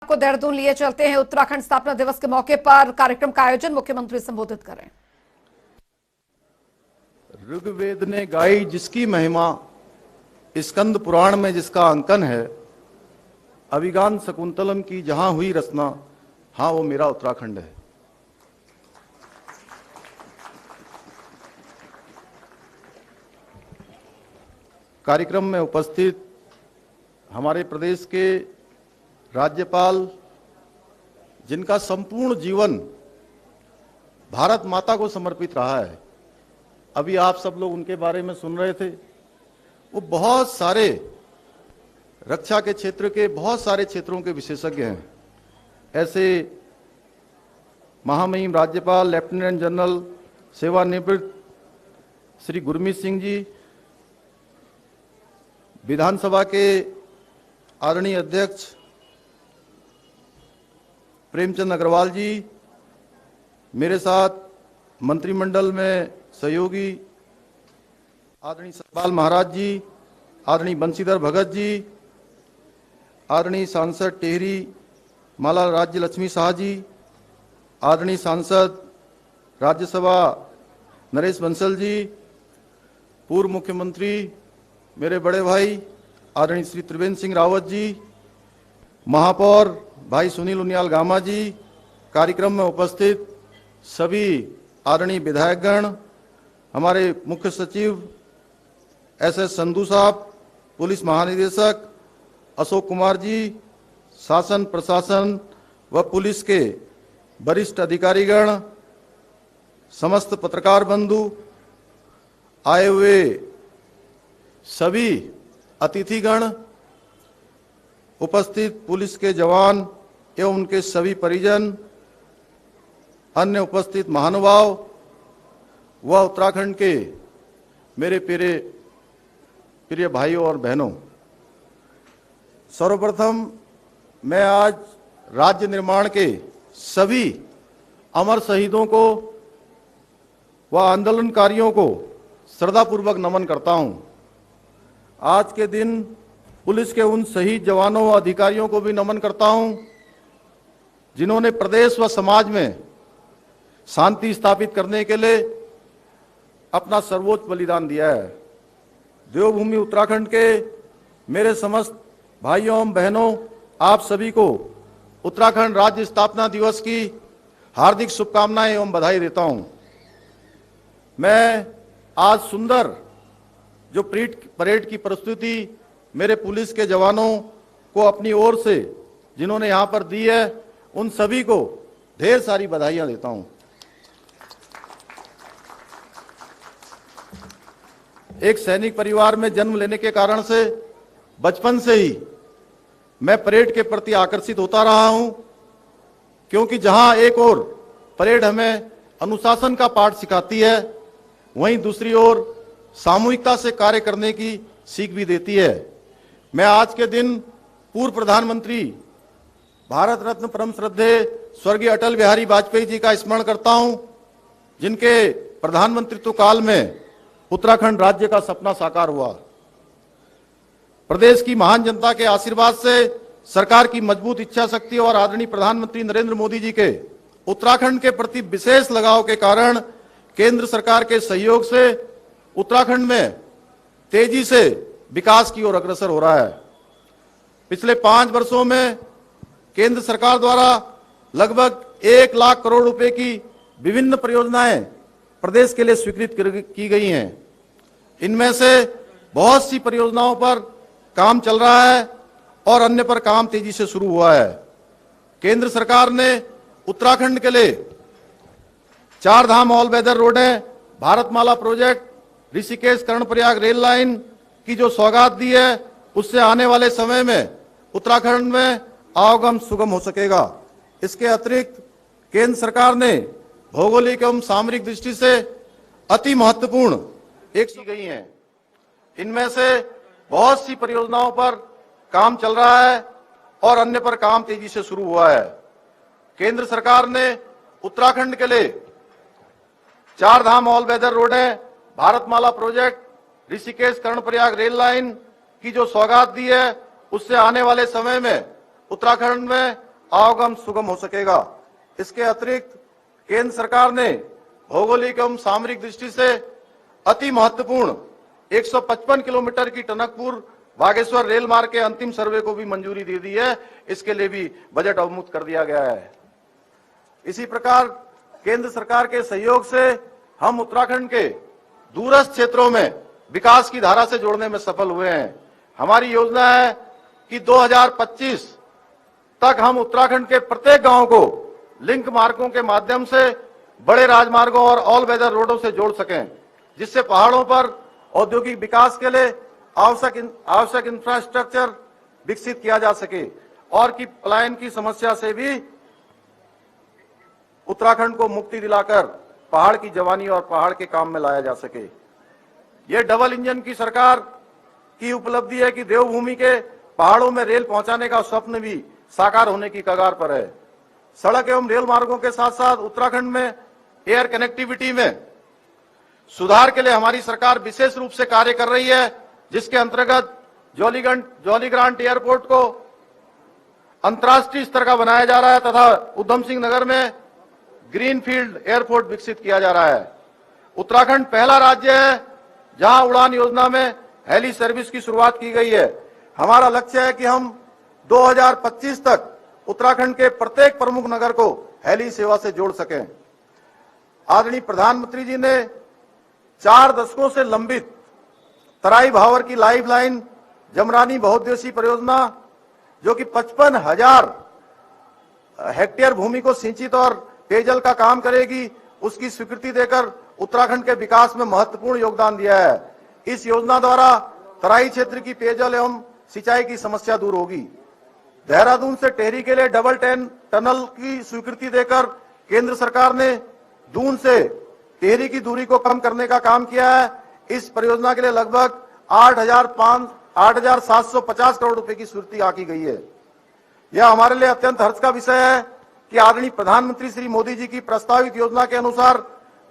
को देहरादून लिए चलते हैं। उत्तराखंड स्थापना दिवस के मौके पर कार्यक्रम का आयोजन मुख्यमंत्री संबोधित करें। ऋग्वेद ने गाई जिसकी महिमा, स्कंद पुराण में जिसका अंकन है, अभिज्ञान शकुंतलम की जहां हुई रचना, हाँ वो मेरा उत्तराखंड है। कार्यक्रम में उपस्थित हमारे प्रदेश के राज्यपाल, जिनका संपूर्ण जीवन भारत माता को समर्पित रहा है, अभी आप सब लोग उनके बारे में सुन रहे थे। वो बहुत सारे रक्षा के क्षेत्र के बहुत सारे क्षेत्रों के विशेषज्ञ हैं। ऐसे महामहिम राज्यपाल लेफ्टिनेंट जनरल सेवानिवृत्त श्री गुरमीत सिंह जी, विधानसभा के आदरणीय अध्यक्ष प्रेमचंद अग्रवाल जी, मेरे साथ मंत्रिमंडल में सहयोगी आदरणीय सतपाल महाराज जी, आदरणीय बंशीधर भगत जी, आदरणीय सांसद टेहरी माला राज्य लक्ष्मी शाह जी, आदरणीय सांसद राज्यसभा नरेश बंसल जी, पूर्व मुख्यमंत्री मेरे बड़े भाई आदरणीय श्री त्रिवेंद्र सिंह रावत जी, महापौर भाई सुनील उनियाल गामा जी, कार्यक्रम में उपस्थित सभी आदरणीय विधायकगण, हमारे मुख्य सचिव एस संधू साहब, पुलिस महानिदेशक अशोक कुमार जी, शासन प्रशासन व पुलिस के वरिष्ठ अधिकारीगण, समस्त पत्रकार बंधु, आए हुए सभी अतिथिगण, उपस्थित पुलिस के जवान एवं उनके सभी परिजन, अन्य उपस्थित महानुभाव व उत्तराखंड के मेरे प्रिय भाइयों और बहनों, सर्वप्रथम मैं आज राज्य निर्माण के सभी अमर शहीदों को व आंदोलनकारियों को श्रद्धापूर्वक नमन करता हूं। आज के दिन पुलिस के उन शहीद जवानों व अधिकारियों को भी नमन करता हूं, जिन्होंने प्रदेश व समाज में शांति स्थापित करने के लिए अपना सर्वोच्च बलिदान दिया है। देवभूमि उत्तराखंड के मेरे समस्त भाइयों एवं बहनों, आप सभी को उत्तराखंड राज्य स्थापना दिवस की हार्दिक शुभकामनाएं एवं बधाई देता हूं। मैं आज सुंदर जो परेड की प्रस्तुति मेरे पुलिस के जवानों को अपनी ओर से जिन्होंने यहां पर दी है, उन सभी को ढेर सारी बधाइयां देता हूं। एक सैनिक परिवार में जन्म लेने के कारण से बचपन से ही मैं परेड के प्रति आकर्षित होता रहा हूं, क्योंकि जहां एक ओर परेड हमें अनुशासन का पाठ सिखाती है, वहीं दूसरी ओर सामूहिकता से कार्य करने की सीख भी देती है। मैं आज के दिन पूर्व प्रधानमंत्री भारत रत्न परम श्रद्धेय स्वर्गीय अटल बिहारी वाजपेयी जी का स्मरण करता हूं, जिनके प्रधानमंत्रित्व काल में उत्तराखंड राज्य का सपना साकार हुआ। प्रदेश की महान जनता के आशीर्वाद से, सरकार की मजबूत इच्छा शक्ति और आदरणीय प्रधानमंत्री नरेंद्र मोदी जी के उत्तराखंड के प्रति विशेष लगाव के कारण केंद्र सरकार के सहयोग से उत्तराखंड में तेजी से विकास की ओर अग्रसर हो रहा है। पिछले 5 वर्षों में केंद्र सरकार द्वारा लगभग 1 लाख करोड़ रुपए की विभिन्न परियोजनाएं प्रदेश के लिए स्वीकृत की गई हैं। इनमें से बहुत सी परियोजनाओं पर काम चल रहा है और अन्य पर काम तेजी से शुरू हुआ है। केंद्र सरकार ने उत्तराखंड के लिए 4 धाम ऑल वेदर रोडें, Bharatmala project, Rishikesh Karnaprayag rail line की जो सौगात दी है, उससे आने वाले समय में उत्तराखंड में आवागमन सुगम हो सकेगा। इसके अतिरिक्त केंद्र सरकार ने भौगोलिक एवं सामरिक दृष्टि से अति महत्वपूर्ण एक की गई हैं। इनमें से बहुत सी परियोजनाओं पर काम चल रहा है और अन्य पर काम तेजी से शुरू हुआ है। केंद्र सरकार ने उत्तराखंड के लिए 4 धाम ऑल वेदर रोडें, Bharatmala project, Rishikesh Karnaprayag rail line की जो सौगात दी है, उससे आने वाले समय में उत्तराखंड में आवागमन सुगम हो सकेगा। इसके अतिरिक्त केंद्र सरकार ने भौगोलिक एवं सामरिक दृष्टि से अति महत्वपूर्ण 155 किलोमीटर की टनकपुर बागेश्वर रेल मार्ग के अंतिम सर्वे को भी मंजूरी दे दी है। इसके लिए भी बजट अवमुक्त कर दिया गया है। इसी प्रकार केंद्र सरकार के सहयोग से हम उत्तराखंड के दूरस्थ क्षेत्रों में विकास की धारा से जोड़ने में सफल हुए हैं। हमारी योजना है कि 2025 तक हम उत्तराखंड के प्रत्येक गांव को लिंक मार्गों के माध्यम से बड़े राजमार्गों और ऑल वेदर रोडों से जोड़ सकें, जिससे पहाड़ों पर औद्योगिक विकास के लिए आवश्यक इंफ्रास्ट्रक्चर विकसित किया जा सके और कि पलायन की समस्या से भी उत्तराखंड को मुक्ति दिलाकर पहाड़ की जवानी और पहाड़ के काम में लाया जा सके। यह डबल इंजन की सरकार की उपलब्धि है कि देवभूमि के पहाड़ों में रेल पहुंचाने का स्वप्न भी साकार होने की कगार पर है। सड़क एवं रेल मार्गों के साथ साथ उत्तराखंड में एयर कनेक्टिविटी में सुधार के लिए हमारी सरकार विशेष रूप से कार्य कर रही है, जिसके अंतर्गत जौलीग्रांट एयरपोर्ट को अंतर्राष्ट्रीय स्तर का बनाया जा रहा है तथा उधम सिंह नगर में ग्रीनफील्ड एयरपोर्ट विकसित किया जा रहा है। उत्तराखंड पहला राज्य है जहां उड़ान योजना में हेली सर्विस की शुरुआत की गई है। हमारा लक्ष्य है कि हम 2025 तक उत्तराखंड के प्रत्येक प्रमुख नगर को हेली सेवा से जोड़ सकें। आदरणीय प्रधानमंत्री जी ने 4 दशकों से लंबित तराई भावर की लाइफलाइन जमरानी बहुउद्देशीय परियोजना, जो कि 55,000 हेक्टेयर भूमि को सिंचित और पेयजल का काम करेगी, उसकी स्वीकृति देकर उत्तराखंड के विकास में महत्वपूर्ण योगदान दिया है। इस योजना द्वारा तराई क्षेत्र की पेयजल एवं सिंचाई की समस्या दूर होगी। देहरादून से टेहरी के लिए डबल टनल की स्वीकृति देकर केंद्र सरकार ने दून से टेहरी की दूरी को कम करने का काम किया है। इस परियोजना के लिए लगभग 8,750 करोड़ रुपए की स्वीकृति आकी गई है। यह हमारे लिए अत्यंत हर्ष का विषय है कि आदरणीय प्रधानमंत्री श्री मोदी जी की प्रस्तावित योजना के अनुसार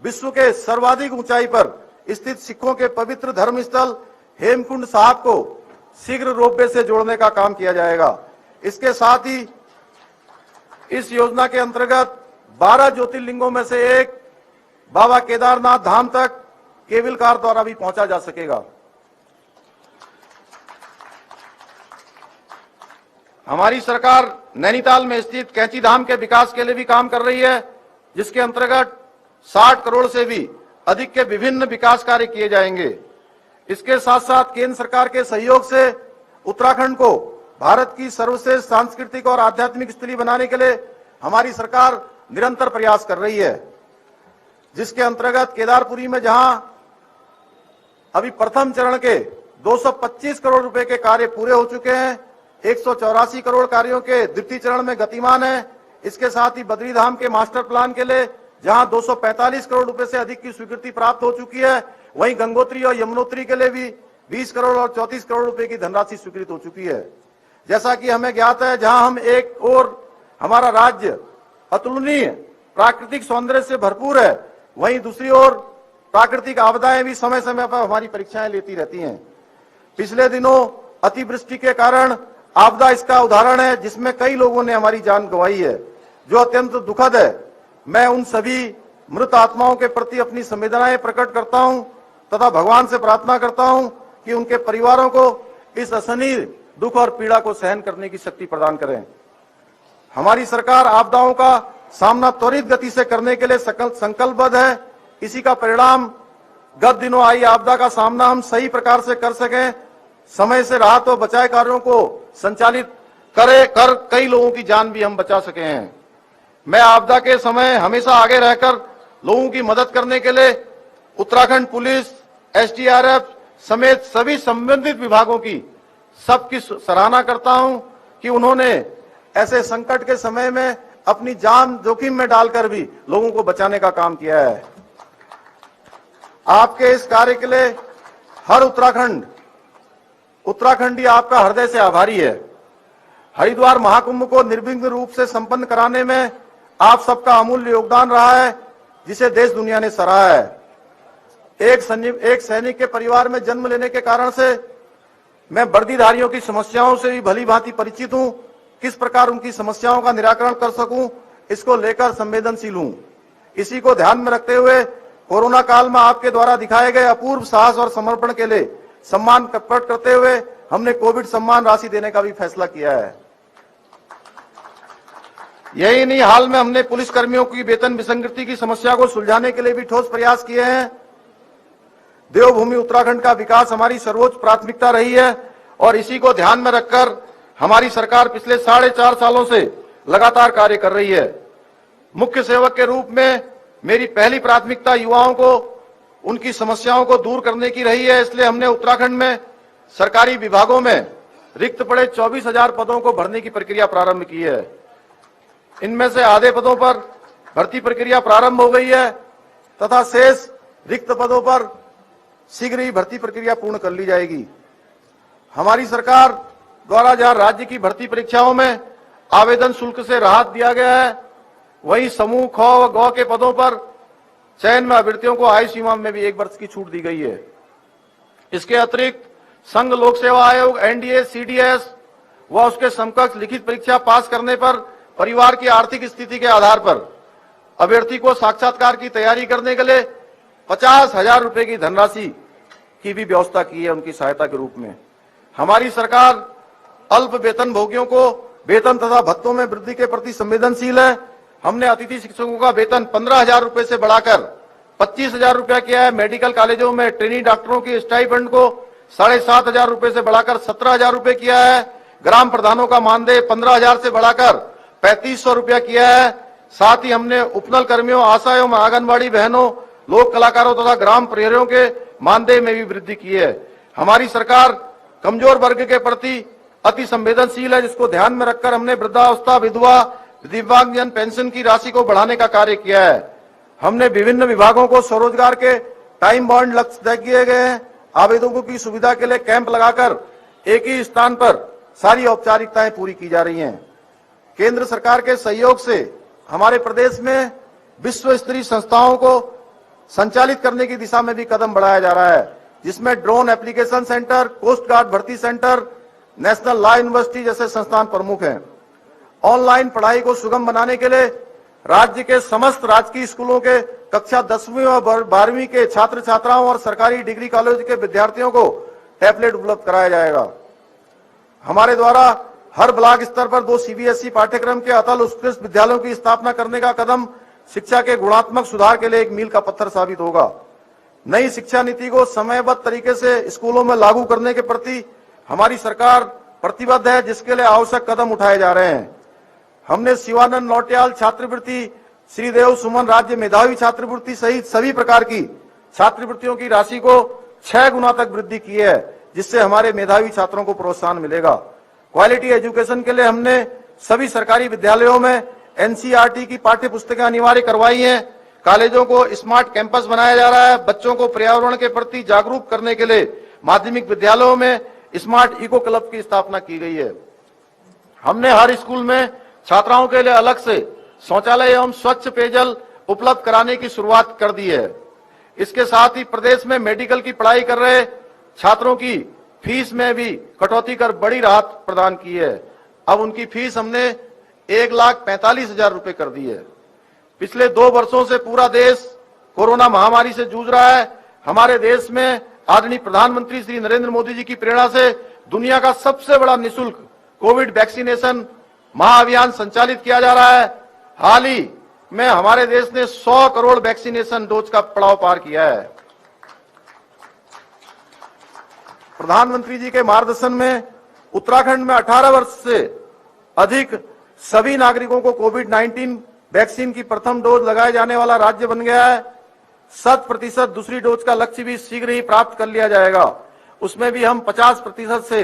विश्व के सर्वाधिक ऊंचाई पर स्थित सिखों के पवित्र धर्मस्थल हेमकुंड साहिब को शीघ्र रोपवे से जोड़ने का काम किया जाएगा। इसके साथ ही इस योजना के अंतर्गत 12 ज्योतिर्लिंगों में से एक बाबा केदारनाथ धाम तक केबल कार द्वारा भी पहुंचा जा सकेगा। हमारी सरकार नैनीताल में स्थित कैंची धाम के विकास के लिए भी काम कर रही है, जिसके अंतर्गत 60 करोड़ से भी अधिक के विभिन्न विकास कार्य किए जाएंगे। इसके साथ साथ केंद्र सरकार के सहयोग से उत्तराखंड को भारत की सर्वश्रेष्ठ सांस्कृतिक और आध्यात्मिक स्थली बनाने के लिए हमारी सरकार निरंतर प्रयास कर रही है, जिसके अंतर्गत केदारपुरी में जहां अभी प्रथम चरण के 225 करोड़ रुपए के कार्य पूरे हो चुके हैं, 184 करोड़ कार्यों के द्वितीय चरण में गतिमान है। इसके साथ ही बद्रीधाम के मास्टर प्लान के लिए जहां 245 करोड़ रुपए से अधिक की स्वीकृति प्राप्त हो चुकी है, वहीं गंगोत्री और यमुनोत्री के लिए भी 20 करोड़ और 34 करोड़ रुपए की धनराशि स्वीकृत हो चुकी है। जैसा कि हमें ज्ञात है, जहां हम एक और हमारा राज्य अतुलनीय प्राकृतिक सौंदर्य से भरपूर है, वहीं दूसरी ओर प्राकृतिक आपदाएं भी समय समय पर हमारी परीक्षाएं लेती रहती हैं। पिछले दिनों अतिवृष्टि के कारण आपदा इसका उदाहरण है, जिसमें कई लोगों ने हमारी जान गंवाई है, जो अत्यंत दुखद है। मैं उन सभी मृत आत्माओं के प्रति अपनी संवेदनाएं प्रकट करता हूं तथा भगवान से प्रार्थना करता हूं कि उनके परिवारों को इस असहनीय दुख और पीड़ा को सहन करने की शक्ति प्रदान करें। हमारी सरकार आपदाओं का सामना त्वरित गति से करने के लिए संकल्पबद्ध है। इसी का परिणाम गत दिनों आई आपदा का सामना हम सही प्रकार से कर सकें, समय से राहत और बचाव कार्यों को संचालित कर कई लोगों की जान भी हम बचा सके हैं। मैं आपदा के समय हमेशा आगे रहकर लोगों की मदद करने के लिए उत्तराखंड पुलिस, एसडीआरएफ समेत सभी संबंधित विभागों की सबकी सराहना करता हूं कि उन्होंने ऐसे संकट के समय में अपनी जान जोखिम में डालकर भी लोगों को बचाने का काम किया है। आपके इस कार्य के लिए हर उत्तराखंडी आपका हृदय से आभारी है। हरिद्वार महाकुंभ को निर्विघ्न रूप से संपन्न कराने में आप सबका अमूल्य योगदान रहा है, जिसे देश दुनिया ने सराहा है। एक सैनिक के परिवार में जन्म लेने के कारण से मैं वर्दीधारियों की समस्याओं से भी भली भांति परिचित हूं। किस प्रकार उनकी समस्याओं का निराकरण कर सकूं, इसको लेकर संवेदनशील हूं। इसी को ध्यान में रखते हुए कोरोना काल में आपके द्वारा दिखाए गए अपूर्व साहस और समर्पण के लिए सम्मान प्रकट करते हुए हमने कोविड सम्मान राशि देने का भी फैसला किया है। यही नहीं, हाल में हमने पुलिस कर्मियों की वेतन विसंगति की समस्या को सुलझाने के लिए भी ठोस प्रयास किए हैं। देवभूमि उत्तराखंड का विकास हमारी सर्वोच्च प्राथमिकता रही है और इसी को ध्यान में रखकर हमारी सरकार पिछले 4.5 सालों से लगातार कार्य कर रही है। मुख्य सेवक के रूप में मेरी पहली प्राथमिकता युवाओं को उनकी समस्याओं को दूर करने की रही है। इसलिए हमने उत्तराखंड में सरकारी विभागों में रिक्त पड़े 24,000 पदों को भरने की प्रक्रिया प्रारंभ की है। इनमें से आधे पदों पर भर्ती प्रक्रिया प्रारंभ हो गई है तथा शेष रिक्त पदों पर शीघ्र ही भर्ती प्रक्रिया पूर्ण कर ली जाएगी। हमारी सरकार द्वारा जहां राज्य की भर्ती परीक्षाओं में आवेदन शुल्क से राहत दिया गया है, वहीं समूह ख व ग के पदों पर चयन में अभ्यर्थियों को आयु सीमा में भी 1 वर्ष की छूट दी गई है। इसके अतिरिक्त संघ लोक सेवा आयोग एनडीए सीडीएस व उसके समकक्ष लिखित परीक्षा पास करने पर परिवार की आर्थिक स्थिति के आधार पर अभ्यर्थी को साक्षात्कार की तैयारी करने के लिए 50,000 रुपए की धनराशि की भी व्यवस्था की है उनकी सहायता के रूप में। हमारी सरकार अल्प वेतन भोगियों को वेतन तथा भत्तों में वृद्धि के प्रति संवेदनशील है। हमने अतिथि शिक्षकों का वेतन 15,000 रुपए से बढ़ाकर 25,000 रुपया किया है। मेडिकल कॉलेजों में ट्रेनी डॉक्टरों की स्टाइपेंड को 7,500 रुपए से बढ़ाकर 17,000 रुपए किया है। ग्राम प्रधानों का मानदेय 15,000 से बढ़ाकर 3,500 रुपया किया है। साथ ही हमने उपनल कर्मियों, आशा एवं आंगनबाड़ी बहनों, लोक कलाकारों तथा ग्राम प्रहरियों के मानदेय में भी वृद्धि की है। हमारी सरकार कमजोर वर्ग के प्रति अति संवेदनशील है, जिसको ध्यान में रखकर हमने वृद्धावस्था, विधवा, दिव्यांगजन पेंशन की राशि को बढ़ाने का कार्य किया है। हमने विभिन्न विभागों को स्वरोजगार के टाइम बाउंड लक्ष्य तय किए गए हैं। आवेदकों की सुविधा के लिए कैंप लगाकर एक ही स्थान पर सारी औपचारिकताएं पूरी की जा रही हैं। केंद्र सरकार के सहयोग से हमारे प्रदेश में विश्व स्तरीय संस्थाओं को संचालित करने की दिशा में भी कदम बढ़ाया जा रहा है, जिसमें drone application centre, coast guard भर्ती सेंटर, नेशनल लॉ यूनिवर्सिटी जैसे संस्थान प्रमुख हैं। ऑनलाइन पढ़ाई को सुगम बनाने के लिए राज्य के समस्त राजकीय स्कूलों के कक्षा 10वीं और 12वीं के छात्र छात्राओं और सरकारी डिग्री कॉलेज के विद्यार्थियों को टैबलेट उपलब्ध कराया जाएगा। हमारे द्वारा हर ब्लॉक स्तर पर 2 सीबीएसई पाठ्यक्रम के अतल उत्कृष्ट विद्यालयों की स्थापना करने का कदम शिक्षा के गुणात्मक सुधार के लिए एक मील का पत्थर साबित होगा। नई शिक्षा नीति को समयबद्ध तरीके से स्कूलों में लागू करने के प्रति हमारी सरकार प्रतिबद्ध है, जिसके लिए आवश्यक कदम उठाए जा रहे हैं। हमने शिवानंद नौटियाल छात्रवृत्ति, श्रीदेव सुमन राज्य मेधावी छात्रवृत्ति सहित सभी प्रकार की छात्रवृत्तियों की राशि को 6 गुना तक वृद्धि की है, जिससे हमारे मेधावी छात्रों को प्रोत्साहन मिलेगा। क्वालिटी एजुकेशन के लिए हमने सभी सरकारी विद्यालयों में एनसीईआरटी की पाठ्य पुस्तकें अनिवार्य करवाई हैं। कॉलेजों को स्मार्ट कैंपस बनाया जा रहा है। बच्चों को पर्यावरण के प्रति जागरूक करने के लिए माध्यमिक विद्यालयों में स्मार्ट इको क्लब की स्थापना की गई है। हमने हर स्कूल में छात्राओं के लिए अलग से शौचालय एवं स्वच्छ पेयजल उपलब्ध कराने की शुरुआत कर दी है। इसके साथ ही प्रदेश में मेडिकल की पढ़ाई कर रहे छात्रों की फीस में भी कटौती कर बड़ी राहत प्रदान की है। अब उनकी फीस हमने 1,45,000 रुपए कर दी है। पिछले 2 वर्षों से पूरा देश कोरोना महामारी से जूझ रहा है। हमारे देश में आदरणीय प्रधानमंत्री श्री नरेंद्र मोदी जी की प्रेरणा से दुनिया का सबसे बड़ा निःशुल्क कोविड वैक्सीनेशन महाअभियान संचालित किया जा रहा है। हाल ही में हमारे देश ने 100 करोड़ वैक्सीनेशन डोज का पड़ाव पार किया है। प्रधानमंत्री जी के मार्गदर्शन में उत्तराखंड में 18 वर्ष से अधिक सभी नागरिकों को कोविड-19 वैक्सीन की प्रथम डोज लगाए जाने वाला राज्य बन गया है। 100% दूसरी डोज का लक्ष्य भी शीघ्र ही प्राप्त कर लिया जाएगा। उसमें भी हम 50% से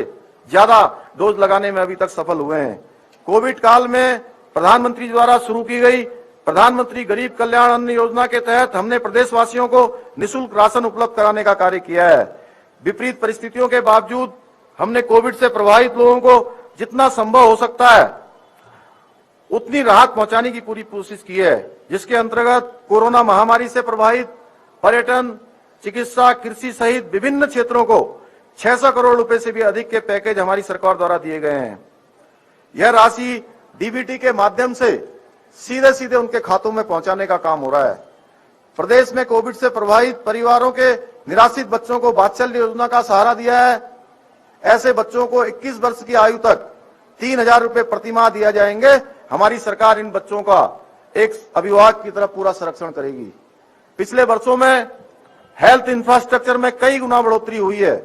ज्यादा डोज लगाने में अभी तक सफल हुए हैं। कोविड काल में प्रधानमंत्री द्वारा शुरू की गई प्रधानमंत्री गरीब कल्याण अन्न योजना के तहत हमने प्रदेशवासियों को निःशुल्क राशन उपलब्ध कराने का कार्य किया है। विपरीत परिस्थितियों के बावजूद हमने कोविड से प्रभावित लोगों को जितना संभव हो सकता है उतनी राहत पहुंचाने की पूरी कोशिश की है, जिसके अंतर्गत कोरोना महामारी से प्रभावित पर्यटन, चिकित्सा, कृषि सहित विभिन्न क्षेत्रों को 600 करोड़ रुपए से भी अधिक के पैकेज हमारी सरकार द्वारा दिए गए हैं। यह राशि डीबीटी के माध्यम से सीधे सीधे उनके खातों में पहुंचाने का काम हो रहा है। प्रदेश में कोविड से प्रभावित परिवारों के निराश्रित बच्चों को वात्सल्य योजना का सहारा दिया है। ऐसे बच्चों को 21 वर्ष की आयु तक 3,000 रुपए प्रतिमाह दिया जाएंगे। हमारी सरकार इन बच्चों का एक अभिभावक की तरह पूरा संरक्षण करेगी। पिछले वर्षों में हेल्थ इंफ्रास्ट्रक्चर में कई गुना बढ़ोतरी हुई है।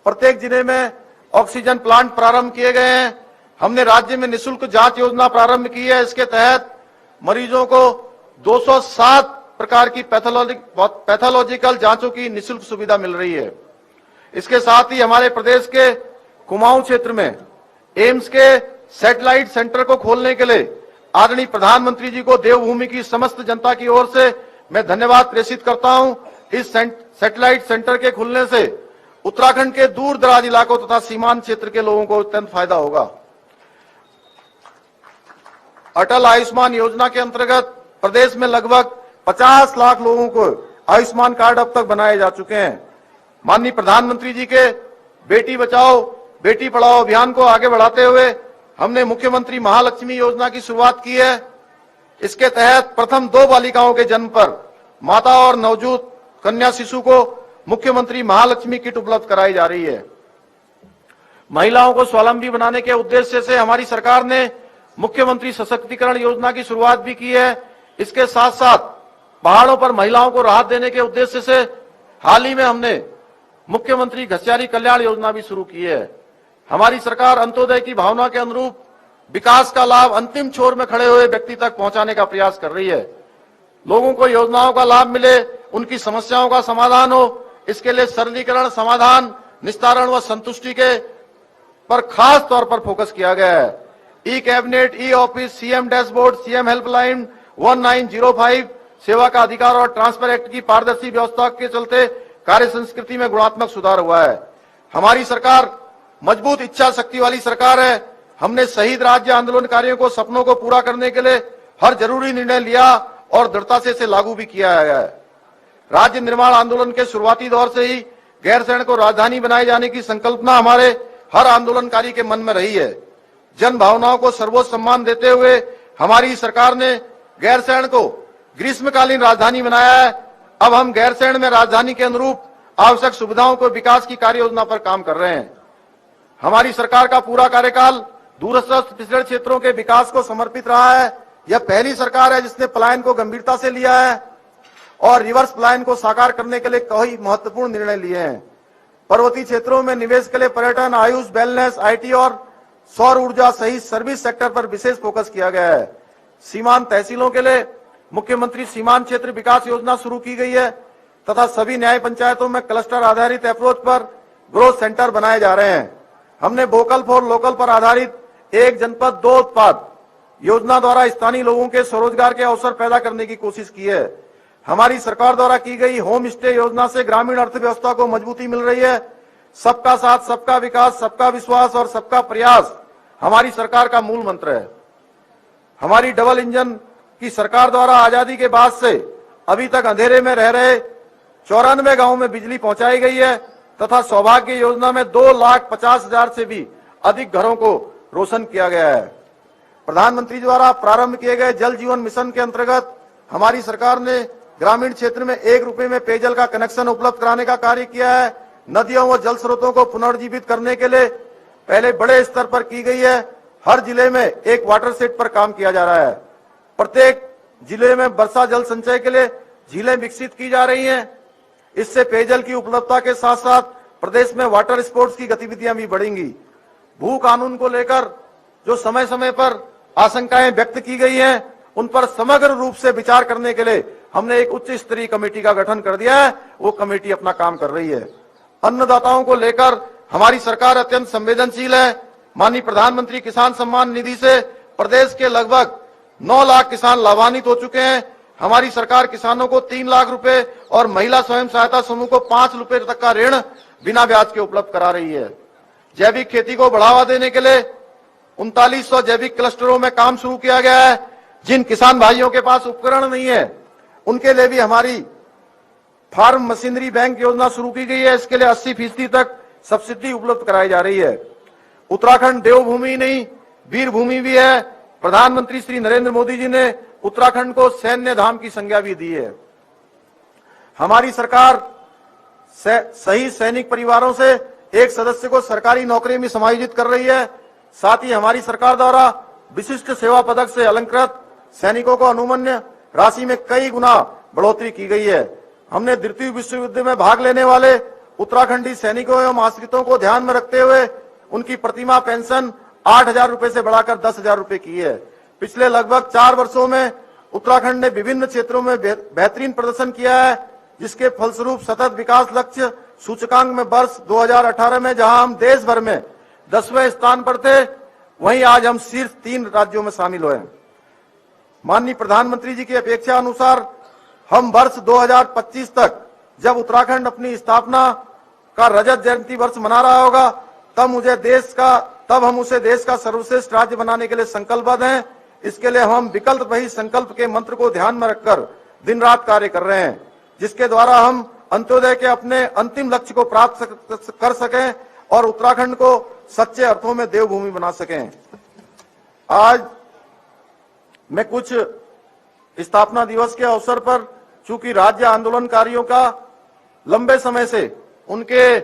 प्रत्येक जिले में ऑक्सीजन प्लांट प्रारंभ किए गए हैं। हमने राज्य में निःशुल्क जांच योजना प्रारंभ की है। इसके तहत मरीजों को 207 प्रकार की पैथोलॉजिकल जांचों की निःशुल्क सुविधा मिल रही है। इसके साथ ही हमारे प्रदेश के कुमाऊं क्षेत्र में एम्स के सैटेलाइट सेंटर को खोलने के लिए आदरणीय प्रधानमंत्री जी को देवभूमि की समस्त जनता की ओर से मैं धन्यवाद प्रेषित करता हूं। इस सैटेलाइट सेंटर के खुलने से उत्तराखंड के दूर दराज इलाकों तथा सीमांत क्षेत्र के लोगों को अत्यंत फायदा होगा। अटल आयुष्मान योजना के अंतर्गत प्रदेश में लगभग 50 लाख लोगों को आयुष्मान कार्ड अब तक बनाए जा चुके हैं। माननीय प्रधानमंत्री जी के बेटी बचाओ बेटी पढ़ाओ अभियान को आगे बढ़ाते हुए हमने मुख्यमंत्री महालक्ष्मी योजना की शुरुआत की है। इसके तहत प्रथम 2 बालिकाओं के जन्म पर माता और नवजात कन्या शिशु को मुख्यमंत्री महालक्ष्मी किट उपलब्ध कराई जा रही है। महिलाओं को स्वावलंबी बनाने के उद्देश्य से हमारी सरकार ने मुख्यमंत्री सशक्तिकरण योजना की शुरुआत भी की है। इसके साथ साथ पहाड़ों पर महिलाओं को राहत देने के उद्देश्य से हाल ही में हमने मुख्यमंत्री घसियारी कल्याण योजना भी शुरू की है। हमारी सरकार अंत्योदय की भावना के अनुरूप विकास का लाभ अंतिम छोर में खड़े हुए व्यक्ति तक पहुंचाने का प्रयास कर रही है। लोगों को योजनाओं का लाभ मिले, उनकी समस्याओं का समाधान हो, इसके लिए सरलीकरण, समाधान, निस्तारण व संतुष्टि के पर खास तौर पर फोकस किया गया है। E cabinet, e office, CM dashboard, CM helpline 1905 सेवा का अधिकार और ट्रांसफर एक्ट की पारदर्शी व्यवस्था के चलते कार्य संस्कृति में गुणात्मक सुधार हुआ है। हमारी सरकार मजबूत इच्छा शक्ति वाली सरकार है। हमने शहीद राज्य आंदोलनकारियों को सपनों को पूरा करने के लिए हर जरूरी निर्णय लिया और दृढ़ता से इसे लागू भी किया गया है। राज्य निर्माण आंदोलन के शुरुआती दौर से ही गैरसैंण को राजधानी बनाए जाने की संकल्पना हमारे हर आंदोलनकारी के मन में रही है। जन भावनाओं को सर्वोच्च सम्मान देते हुए हमारी सरकार ने गैरसैंण को ग्रीष्मकालीन राजधानी बनाया है। अब हम गैरसैंण में राजधानी के अनुरूप आवश्यक सुविधाओं को विकास की कार्य योजना पर काम कर रहे हैं। हमारी सरकार का पूरा कार्यकाल दूरस्थ पिछड़े क्षेत्रों के विकास को समर्पित रहा है। यह पहली सरकार है जिसने पलायन को गंभीरता से लिया है और रिवर्स पलायन को साकार करने के लिए कई महत्वपूर्ण निर्णय लिए हैं। पर्वतीय क्षेत्रों में निवेश के लिए पर्यटन, आयुष, वेलनेस, आईटी और सौर ऊर्जा सहित सर्विस सेक्टर पर विशेष फोकस किया गया है। सीमांत तहसीलों के लिए मुख्यमंत्री सीमांत क्षेत्र विकास योजना शुरू की गई है तथा सभी न्याय पंचायतों में क्लस्टर आधारित अप्रोच पर ग्रोथ सेंटर बनाए जा रहे हैं। हमने वोकल फॉर लोकल पर आधारित एक जनपद 2 उत्पाद योजना द्वारा स्थानीय लोगों के स्वरोजगार के अवसर पैदा करने की कोशिश की है। हमारी सरकार द्वारा की गई होम स्टे योजना से ग्रामीण अर्थव्यवस्था को मजबूती मिल रही है। सबका साथ, सबका विकास, सबका विश्वास और सबका प्रयास हमारी सरकार का मूल मंत्र है। हमारी डबल इंजन की सरकार द्वारा आजादी के बाद से अभी तक अंधेरे में रह रहे 94 गांवों में बिजली पहुंचाई गई है तथा सौभाग्य योजना में 2,50,000 से भी अधिक घरों को रोशन किया गया है। प्रधानमंत्री द्वारा प्रारंभ किए गए जल जीवन मिशन के अंतर्गत हमारी सरकार ने ग्रामीण क्षेत्र में 1 रुपए में पेयजल का कनेक्शन उपलब्ध कराने का कार्य किया है। नदियों व जल स्रोतों को पुनर्जीवित करने के लिए पहले बड़े स्तर पर की गई है। हर जिले में एक वाटर सेट पर काम किया जा रहा है। प्रत्येक जिले में वर्षा जल संचय के लिए झीलें विकसित की जा रही हैं। इससे पेयजल की उपलब्धता के साथ साथ प्रदेश में वाटर स्पोर्ट्स की गतिविधियां भी बढ़ेंगी। भू कानून को लेकर जो समय समय पर आशंकाएं व्यक्त की गई हैं, उन पर समग्र रूप से विचार करने के लिए हमने एक उच्च स्तरीय कमेटी का गठन कर दिया है। वो कमेटी अपना काम कर रही है। अन्नदाताओं को लेकर हमारी सरकार अत्यंत संवेदनशील है। माननीय प्रधानमंत्री किसान सम्मान निधि से प्रदेश के लगभग 9 लाख किसान लाभान्वित हो चुके हैं। हमारी सरकार किसानों को 3 लाख रुपए और महिला स्वयं सहायता समूह को 5 रुपए तक का ऋण बिना ब्याज के उपलब्ध करा रही है। जैविक खेती को बढ़ावा देने के लिए 3900 जैविक क्लस्टरों में काम शुरू किया गया है। जिन किसान भाइयों के पास उपकरण नहीं है, उनके लिए भी हमारी फार्म मशीनरी बैंक योजना शुरू की गई है। इसके लिए 80% तक सब्सिडी उपलब्ध कराई जा रही है। उत्तराखंड देवभूमि नहीं वीर भूमि भी है। प्रधानमंत्री श्री नरेंद्र मोदी जी ने उत्तराखंड को सैन्य धाम की संज्ञा भी दी है। हमारी सरकार सही सैनिक परिवारों से एक सदस्य को सरकारी नौकरी में समायोजित कर रही है। साथ ही हमारी सरकार द्वारा विशिष्ट सेवा पदक से अलंकृत सैनिकों को अनुमन्य राशि में कई गुना बढ़ोतरी की गई है। हमने द्वितीय विश्व युद्ध में भाग लेने वाले उत्तराखंडी सैनिकों एवं आश्रितों को ध्यान में रखते हुए उनकी प्रतिमाह पेंशन 8,000 रुपए से बढ़ाकर 10,000 रुपए की है। पिछले लगभग 4 वर्षों में उत्तराखंड ने विभिन्न क्षेत्रों में बेहतरीन प्रदर्शन किया है, जिसके फलस्वरूप सतत विकास लक्ष्य सूचकांक में वर्ष 2018 में जहां हम देश भर में 10वें स्थान पर थे, वहीं आज हम शीर्ष 3 राज्यों में शामिल हुए हैं। माननीय प्रधानमंत्री जी की अपेक्षा अनुसार हम वर्ष 2025 तक जब उत्तराखंड अपनी स्थापना का रजत जयंती वर्ष मना रहा होगा, तब हम उसे देश का सर्वश्रेष्ठ राज्य बनाने के लिए संकल्पबद्ध हैं। इसके लिए हम विकल्प वही संकल्प के मंत्र को ध्यान में रखकर दिन रात कार्य कर रहे हैं, जिसके द्वारा हम अंत्योदय के अपने अंतिम लक्ष्य को प्राप्त कर सकें और उत्तराखंड को सच्चे अर्थों में देवभूमि बना सकें। आज मैं कुछ स्थापना दिवस के अवसर पर, चूंकि राज्य आंदोलनकारियों का लंबे समय से उनके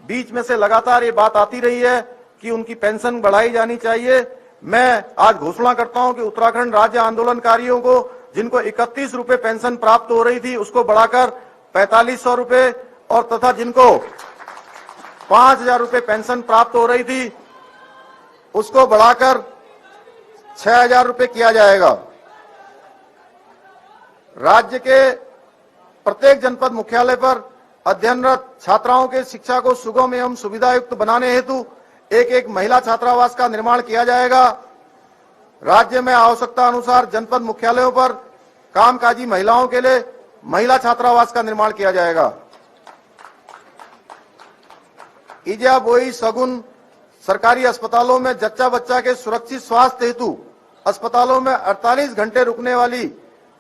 बीच में से लगातार ये बात आती रही है कि उनकी पेंशन बढ़ाई जानी चाहिए, मैं आज घोषणा करता हूं कि उत्तराखंड राज्य आंदोलनकारियों को जिनको 31 रुपए पेंशन प्राप्त हो रही थी उसको बढ़ाकर 4500 रुपए और तथा जिनको 5,000 रुपए पेंशन प्राप्त हो रही थी उसको बढ़ाकर 6,000 रुपए किया जाएगा। राज्य के प्रत्येक जनपद मुख्यालय पर अध्ययनरत छात्राओं के शिक्षा को सुगम एवं सुविधायुक्त बनाने हेतु एक महिला छात्रावास का निर्माण किया जाएगा। राज्य में आवश्यकता अनुसार जनपद मुख्यालयों पर कामकाजी महिलाओं के लिए महिला छात्रावास का निर्माण किया जाएगा। इजा बोई सगुन सरकारी अस्पतालों में जच्चा बच्चा के सुरक्षित स्वास्थ्य हेतु अस्पतालों में 48 घंटे रुकने वाली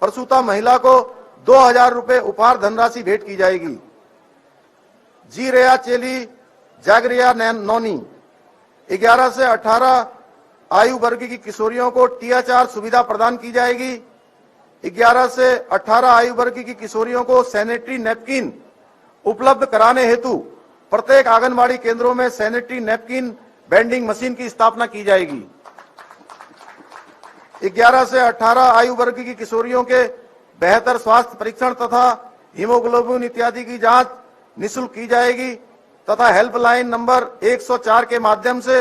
प्रसूता महिला को 2,000 रुपए उपहार धनराशि भेंट की जाएगी। जी रेया चेली जागरिया नौनी 11 से 18 आयु वर्ग की किशोरियों को THR सुविधा प्रदान की जाएगी। 11 से 18 आयु वर्ग की किशोरियों को सैनिटरी नैपकिन उपलब्ध कराने हेतु प्रत्येक आंगनबाड़ी केंद्रों में सैनिटरी नैपकिन वेंडिंग मशीन की स्थापना की जाएगी। 11 से 18 आयु वर्ग की किशोरियों के बेहतर स्वास्थ्य परीक्षण तथा हीमोग्लोबिन इत्यादि की जांच निःशुल्क की जाएगी तथा हेल्पलाइन नंबर 104 के माध्यम से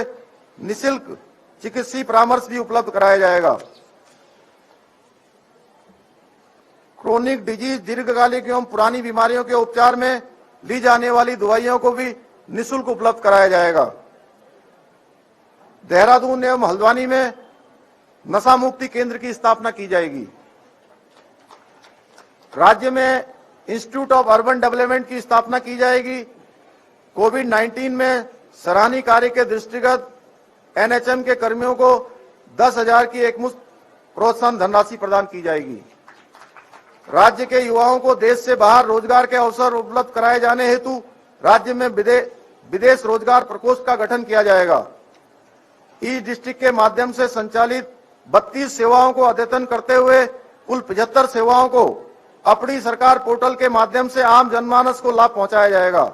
निःशुल्क चिकित्सीय परामर्श भी उपलब्ध कराया जाएगा। क्रोनिक डिजीज दीर्घकालिक एवं पुरानी बीमारियों के उपचार में ली जाने वाली दवाइयों को भी निःशुल्क उपलब्ध कराया जाएगा। देहरादून एवं हल्द्वानी में नशा मुक्ति केंद्र की स्थापना की जाएगी। राज्य में इंस्टीट्यूट ऑफ अर्बन डेवलपमेंट की स्थापना की जाएगी। कोविड-19 में सराहनीय कार्य के दृष्टिगत NHM के कर्मियों को 10,000 की एकमुश्त प्रोत्साहन धनराशि प्रदान की जाएगी। राज्य के युवाओं को देश से बाहर रोजगार के अवसर उपलब्ध कराए जाने हेतु राज्य में विदेश रोजगार प्रकोष्ठ का गठन किया जाएगा। ई डिस्ट्रिक्ट के माध्यम से संचालित 32 सेवाओं को अद्यतन करते हुए कुल 75 सेवाओं को अपनी सरकार पोर्टल के माध्यम से आम जनमानस को लाभ पहुंचाया जाएगा।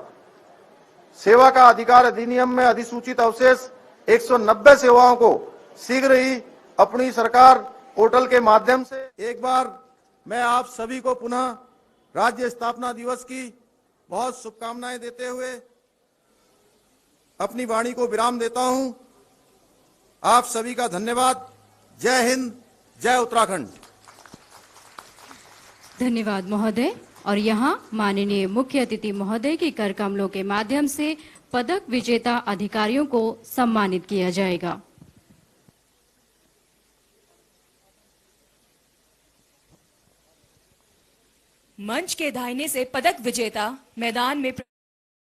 सेवा का अधिकार अधिनियम में अधिसूचित अवशेष 190 सेवाओं को शीघ्र ही अपनी सरकार पोर्टल के माध्यम से। एक बार मैं आप सभी को पुनः राज्य स्थापना दिवस की बहुत शुभकामनाएं देते हुए अपनी वाणी को विराम देता हूं। आप सभी का धन्यवाद। जय हिंद, जय उत्तराखंड। धन्यवाद महोदय। और यहाँ माननीय मुख्य अतिथि महोदय के कर कमलों के माध्यम से पदक विजेता अधिकारियों को सम्मानित किया जाएगा। मंच के दाहिने से पदक विजेता मैदान में